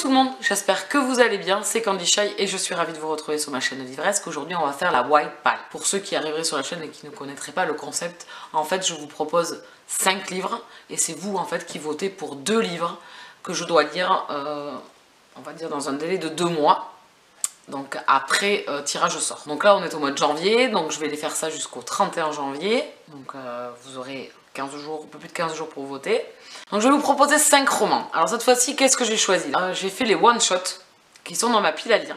tout le monde, j'espère que vous allez bien, c'est Candy Shy et je suis ravie de vous retrouver sur ma chaîne Livresque. Aujourd'hui on va faire la White Pal. Pour ceux qui arriveraient sur la chaîne et qui ne connaîtraient pas le concept, en fait je vous propose 5 livres et c'est vous en fait qui votez pour 2 livres que je dois lire, on va dire dans un délai de 2 mois. Donc après tirage au sort. Donc là on est au mois de janvier, donc je vais les faire ça jusqu'au 31 janvier. Donc vous aurez 15 jours, un peu plus de 15 jours pour voter. Donc je vais vous proposer 5 romans. Alors cette fois-ci, qu'est-ce que j'ai choisi? J'ai fait les one-shots qui sont dans ma pile à lire.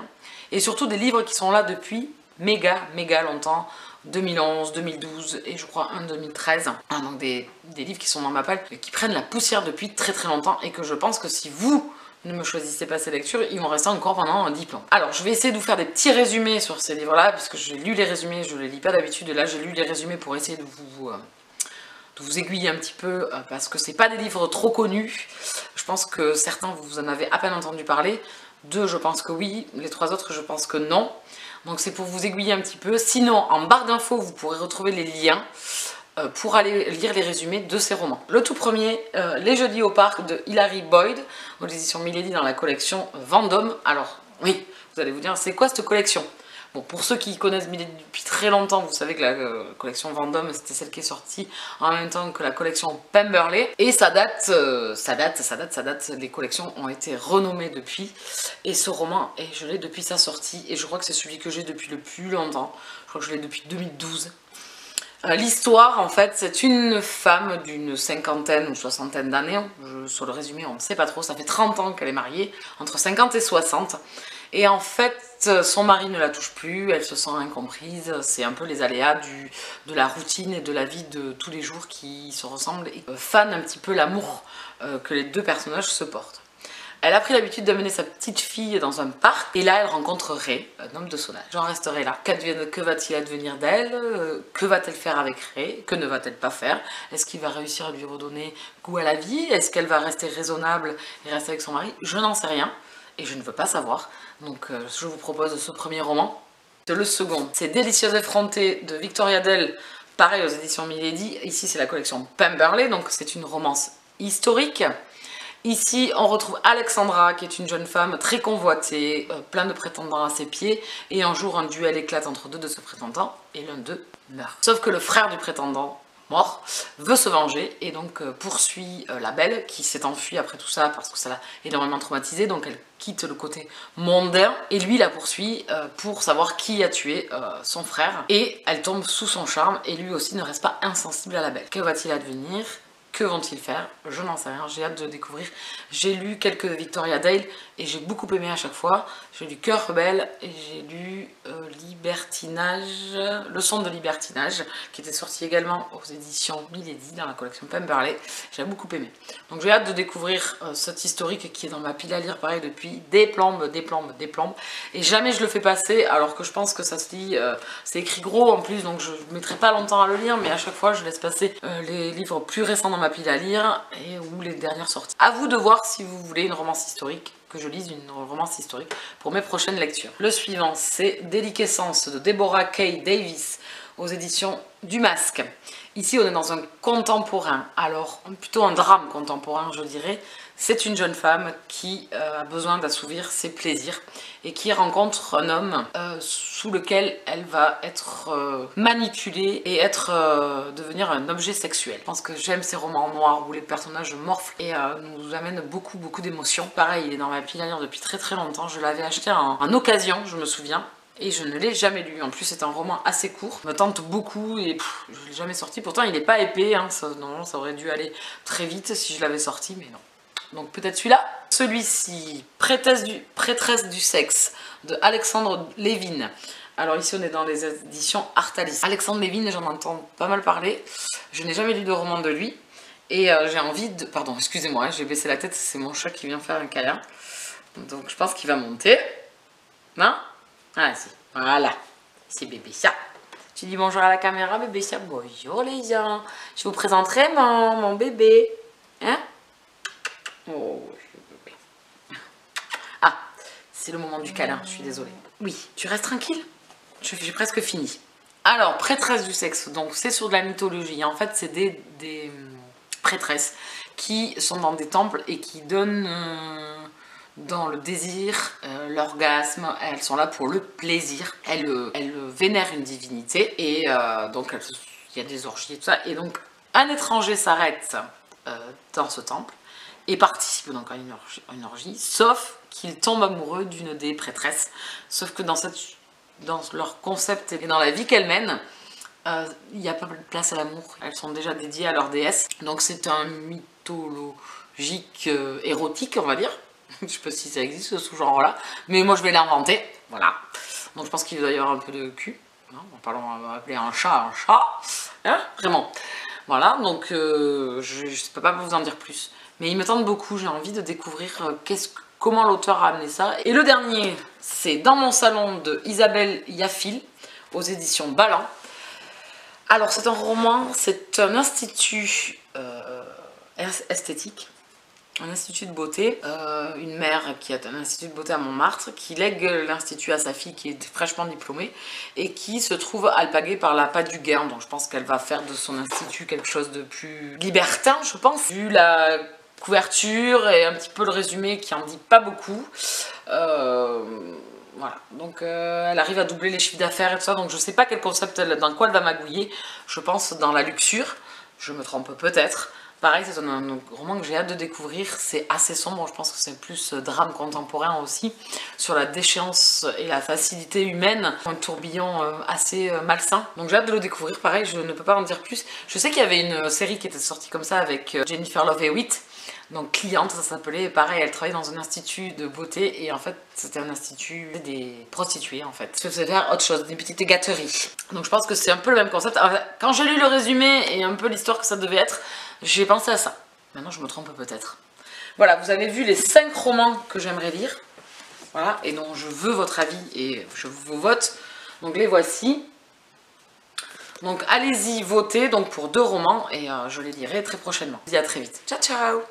Et surtout des livres qui sont là depuis méga longtemps. 2011, 2012 et je crois un 2013. Donc des livres qui sont dans ma pile, qui prennent la poussière depuis très longtemps et que je pense que si vous ne me choisissez pas ces lectures, ils vont rester encore pendant un diplôme. Alors je vais essayer de vous faire des petits résumés sur ces livres-là, puisque j'ai lu les résumés, je les lis pas d'habitude, et là j'ai lu les résumés pour essayer de vous aiguiller un petit peu, parce que c'est pas des livres trop connus. Je pense que certains vous en avez à peine entendu parler, 2 je pense que oui, les 3 autres je pense que non. Donc c'est pour vous aiguiller un petit peu. Sinon en barre d'infos vous pourrez retrouver les liens pour aller lire les résumés de ces romans. Le tout premier, Les Jeudis au Parc de Hilary Boyd, aux éditions Milady dans la collection Vendôme. Alors oui, vous allez vous dire, c'est quoi cette collection? Bon, pour ceux qui connaissent Milady depuis très longtemps, vous savez que la collection Vendôme, c'était celle qui est sortie en même temps que la collection Pemberley. Et ça date, les collections ont été renommées depuis. Et ce roman, je l'ai depuis sa sortie, et je crois que c'est celui que j'ai depuis le plus longtemps. Je crois que je l'ai depuis 2012. L'histoire, en fait, c'est une femme d'une cinquantaine ou soixantaine d'années. Sur le résumé, on ne sait pas trop. Ça fait 30 ans qu'elle est mariée, entre 50 et 60. Et en fait, son mari ne la touche plus, elle se sent incomprise. C'est un peu les aléas de la routine et de la vie de tous les jours qui se ressemblent et fanent un petit peu l'amour que les 2 personnages se portent. Elle a pris l'habitude d'amener sa petite fille dans un parc et là elle rencontre Ray, un homme de son âge. J'en resterai là. Que va-t-il advenir d'elle? Que va-t-elle faire avec Ray? Que ne va-t-elle pas faire? Est-ce qu'il va réussir à lui redonner goût à la vie? Est-ce qu'elle va rester raisonnable et rester avec son mari? Je n'en sais rien et je ne veux pas savoir. Donc je vous propose ce premier roman. Le second, c'est Délicieuse effrontée de Victoria Dell, pareil aux éditions Milady. Ici c'est la collection Pemberley, donc c'est une romance historique. Ici, on retrouve Alexandra, qui est une jeune femme très convoitée, plein de prétendants à ses pieds, et un jour, un duel éclate entre 2 de ses prétendants, et l'un d'eux meurt. Sauf que le frère du prétendant, mort, veut se venger, et donc poursuit la belle, qui s'est enfuie après tout ça, parce que ça l'a énormément traumatisée, donc elle quitte le côté mondain, et lui la poursuit pour savoir qui a tué son frère, et elle tombe sous son charme, et lui aussi ne reste pas insensible à la belle. Que va-t-il advenir ? Que vont-ils faire? Je n'en sais rien, j'ai hâte de découvrir. J'ai lu quelques Victoria Dale et j'ai beaucoup aimé à chaque fois. J'ai lu Cœur rebelle et j'ai lu Libertinage, Leçon de libertinage, qui était sorti également aux éditions Milady dans la collection Pemberley. J'ai beaucoup aimé. Donc j'ai hâte de découvrir cet historique qui est dans ma pile à lire, pareil, depuis des plombes. Et jamais je le fais passer, alors que je pense que ça se lit, c'est écrit gros en plus, donc je ne mettrai pas longtemps à le lire, mais à chaque fois je laisse passer les livres plus récents dans ma pile à lire et ou les dernières sorties. À vous de voir si vous voulez une romance historique, que je lise une romance historique pour mes prochaines lectures. Le suivant, c'est Déliquescence de Deborah K. Davis aux éditions du Masque. Ici, on est dans un contemporain, alors plutôt un drame contemporain, je dirais. C'est une jeune femme qui a besoin d'assouvir ses plaisirs et qui rencontre un homme sous lequel elle va être manipulée et devenir un objet sexuel. Je pense que j'aime ces romans noirs où les personnages morflent et nous amènent beaucoup d'émotions. Pareil, il est dans ma pile à lire depuis très longtemps. Je l'avais acheté en occasion, je me souviens. Et je ne l'ai jamais lu. En plus, c'est un roman assez court. Il me tente beaucoup et je ne l'ai jamais sorti. Pourtant, il n'est pas épais. Hein. Normalement, ça aurait dû aller très vite si je l'avais sorti, mais non. Donc peut-être celui-là. Celui-ci, Prêtresse du sexe de Alexandre Levin. Alors ici, on est dans les éditions Artalis. Alexandre Levin, j'en entends pas mal parler. Je n'ai jamais lu de roman de lui. Et j'ai envie de... Pardon, excusez-moi, j'ai baissé la tête. C'est mon chat qui vient faire un câlin. Donc je pense qu'il va monter. Non? Ah si, voilà, c'est bébé chat. Tu dis bonjour à la caméra, bébé chat. Bonjour les gens. Je vous présenterai mon bébé. Hein? Oh, bébé. Ah, c'est le moment du câlin, je suis désolée. Oui, tu restes tranquille? J'ai presque fini. Alors, Prêtresse du sexe, donc c'est sur de la mythologie. En fait, c'est des prêtresses qui sont dans des temples et qui donnent dans le désir, l'orgasme, elles sont là pour le plaisir. Elles vénèrent une divinité et donc il y a des orgies et tout ça. Et donc un étranger s'arrête dans ce temple et participe donc à une orgie, sauf qu'il tombe amoureux d'une des prêtresses. Sauf que dans leur concept et dans la vie qu'elles mènent, il n'y a pas de place à l'amour. Elles sont déjà dédiées à leur déesse. Donc c'est un mythologique érotique, on va dire. Je sais pas si ça existe ce sous-genre-là, mais moi je vais l'inventer. Voilà. Donc je pense qu'il doit y avoir un peu de cul. Hein, on va appeler un chat. Hein, vraiment. Voilà, donc je ne peux pas vous en dire plus. Mais il me tente beaucoup, j'ai envie de découvrir comment l'auteur a amené ça. Et le dernier, c'est Dans mon salon de Isabelle Yaffil, aux éditions Ballant. Alors c'est un roman, c'est un institut esthétique, un institut de beauté, une mère qui a un institut de beauté à Montmartre, qui lègue l'institut à sa fille qui est fraîchement diplômée et qui se trouve alpaguée par la Pas du Gain. Donc je pense qu'elle va faire de son institut quelque chose de plus libertin, je pense, vu la couverture et un petit peu le résumé qui en dit pas beaucoup. Voilà, donc elle arrive à doubler les chiffres d'affaires et tout ça, donc je sais pas quel concept, dans quoi elle va magouiller. Je pense dans la luxure, je me trompe peut-être. Pareil, c'est un roman que j'ai hâte de découvrir, c'est assez sombre, je pense que c'est plus drame contemporain aussi, sur la déchéance et la facilité humaine, un tourbillon assez malsain. Donc j'ai hâte de le découvrir, pareil, je ne peux pas en dire plus. Je sais qu'il y avait une série qui était sortie comme ça avec Jennifer Love Hewitt, donc Cliente ça s'appelait, et pareil elle travaillait dans un institut de beauté et en fait c'était un institut des prostituées en fait. Je faisais faire autre chose, des petites gâteries. Donc je pense que c'est un peu le même concept. Alors, quand j'ai lu le résumé et un peu l'histoire que ça devait être, j'ai pensé à ça. Maintenant je me trompe peut-être. Voilà, vous avez vu les 5 romans que j'aimerais lire. Voilà, et dont je veux votre avis et je vous vote. Donc les voici. Donc allez-y, votez donc pour 2 romans et je les lirai très prochainement. Je vous dis à très vite. Ciao ciao.